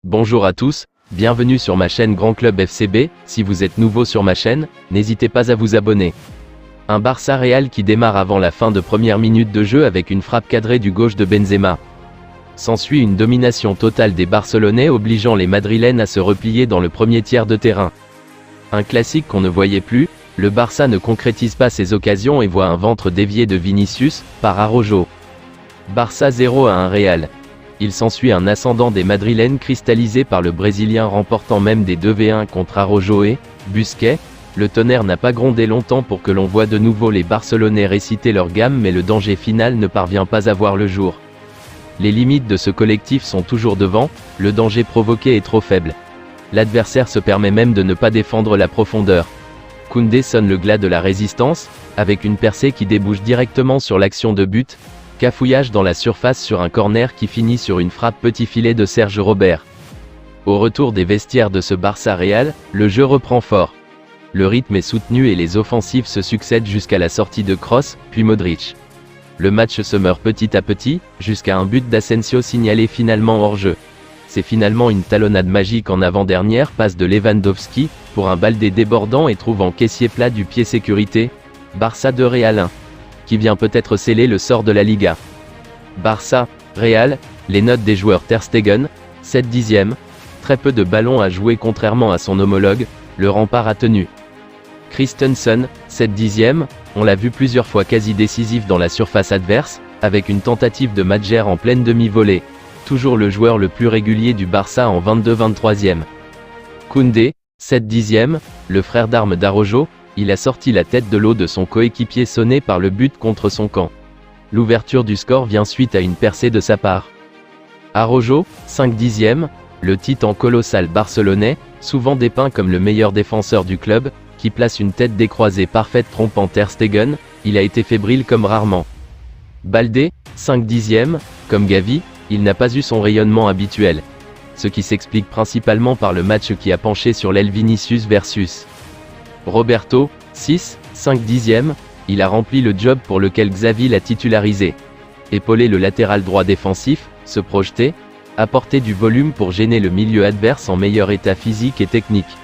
Bonjour à tous, bienvenue sur ma chaîne Grand Club FCB. Si vous êtes nouveau sur ma chaîne, n'hésitez pas à vous abonner. Un Barça Real qui démarre avant la fin de première minute de jeu avec une frappe cadrée du gauche de Benzema. S'ensuit une domination totale des Barcelonais obligeant les Madrilènes à se replier dans le premier tiers de terrain. Un classique qu'on ne voyait plus, le Barça ne concrétise pas ses occasions et voit un ventre dévié de Vinicius, par Araujo. Barça 0-1 Real. Il s'ensuit un ascendant des Madrilènes cristallisé par le Brésilien remportant même des 2v1 contre Araujo et Busquets. Le tonnerre n'a pas grondé longtemps pour que l'on voit de nouveau les Barcelonais réciter leur gamme, mais le danger final ne parvient pas à voir le jour. Les limites de ce collectif sont toujours devant, le danger provoqué est trop faible. L'adversaire se permet même de ne pas défendre la profondeur. Koundé sonne le glas de la résistance, avec une percée qui débouche directement sur l'action de but. Cafouillage dans la surface sur un corner qui finit sur une frappe petit filet de Serge Robert. Au retour des vestiaires de ce Barça Real, le jeu reprend fort. Le rythme est soutenu et les offensives se succèdent jusqu'à la sortie de Kroos, puis Modric. Le match se meurt petit à petit, jusqu'à un but d'Asensio signalé finalement hors jeu. C'est finalement une talonnade magique en avant-dernière passe de Lewandowski, pour un Baldé débordant et trouvant caissier plat du pied sécurité. Barça 2 Real 1. Qui vient peut-être sceller le sort de la Liga. Barça, Real, les notes des joueurs Ter Stegen, 7 dixièmes, très peu de ballons à jouer contrairement à son homologue, le rempart a tenu. Christensen, 7 dixièmes, on l'a vu plusieurs fois quasi décisif dans la surface adverse, avec une tentative de Madjer en pleine demi-volée. Toujours le joueur le plus régulier du Barça en 22-23e. Koundé, 7 dixièmes, le frère d'armes d'Araujo, il a sorti la tête de l'eau de son coéquipier sonné par le but contre son camp. L'ouverture du score vient suite à une percée de sa part. Araujo, 5 dixièmes, le titan colossal barcelonais, souvent dépeint comme le meilleur défenseur du club, qui place une tête décroisée parfaite trompant Ter Stegen, il a été fébrile comme rarement. Baldé, 5 dixièmes, comme Gavi, il n'a pas eu son rayonnement habituel. Ce qui s'explique principalement par le match qui a penché sur l'aile Vinicius versus Roberto, 5 dixièmes, il a rempli le job pour lequel Xavi l'a titularisé. Épauler le latéral droit défensif, se projeter, apporter du volume pour gêner le milieu adverse en meilleur état physique et technique.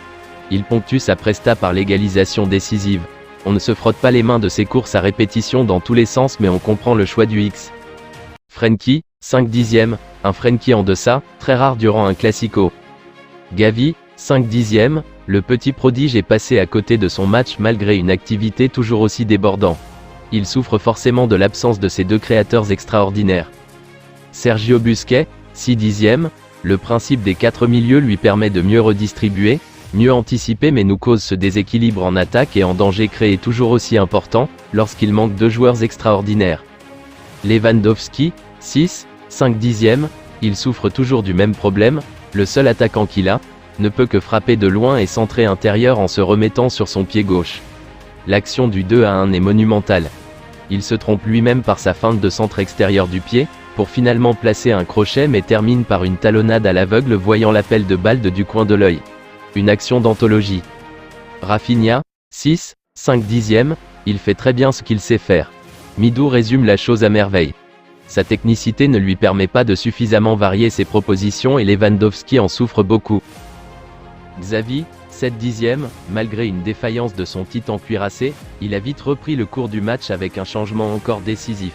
Il ponctue sa presta par l'égalisation décisive. On ne se frotte pas les mains de ses courses à répétition dans tous les sens, mais on comprend le choix du X. Frenkie, 5 dixièmes, un Frenkie en deçà, très rare durant un classico. Gavi, 5 dixièmes, le petit prodige est passé à côté de son match malgré une activité toujours aussi débordante. Il souffre forcément de l'absence de ces deux créateurs extraordinaires. Sergio Busquets, 6 dixièmes, le principe des 4 milieux lui permet de mieux redistribuer, mieux anticiper, mais nous cause ce déséquilibre en attaque et en danger créé toujours aussi important, lorsqu'il manque deux joueurs extraordinaires. Lewandowski, 5 dixièmes, il souffre toujours du même problème, le seul attaquant qu'il a, ne peut que frapper de loin et centrer intérieur en se remettant sur son pied gauche. L'action du 2-1 est monumentale. Il se trompe lui-même par sa feinte de centre extérieur du pied, pour finalement placer un crochet, mais termine par une talonnade à l'aveugle voyant l'appel de Balde du coin de l'œil. Une action d'anthologie. Rafinha, 5 dixièmes, il fait très bien ce qu'il sait faire. Midou résume la chose à merveille. Sa technicité ne lui permet pas de suffisamment varier ses propositions et Lewandowski en souffre beaucoup. Xavi, 7 dixièmes, malgré une défaillance de son titan cuirassé, il a vite repris le cours du match avec un changement encore décisif.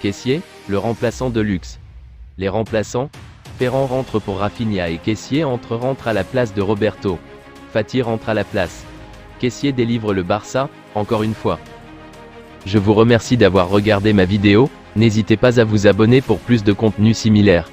Kessié, le remplaçant de luxe. Les remplaçants, Ferran rentre pour Rafinha et Kessié rentre à la place de Roberto. Fati rentre à la place. Kessié délivre le Barça, encore une fois. Je vous remercie d'avoir regardé ma vidéo, n'hésitez pas à vous abonner pour plus de contenu similaire.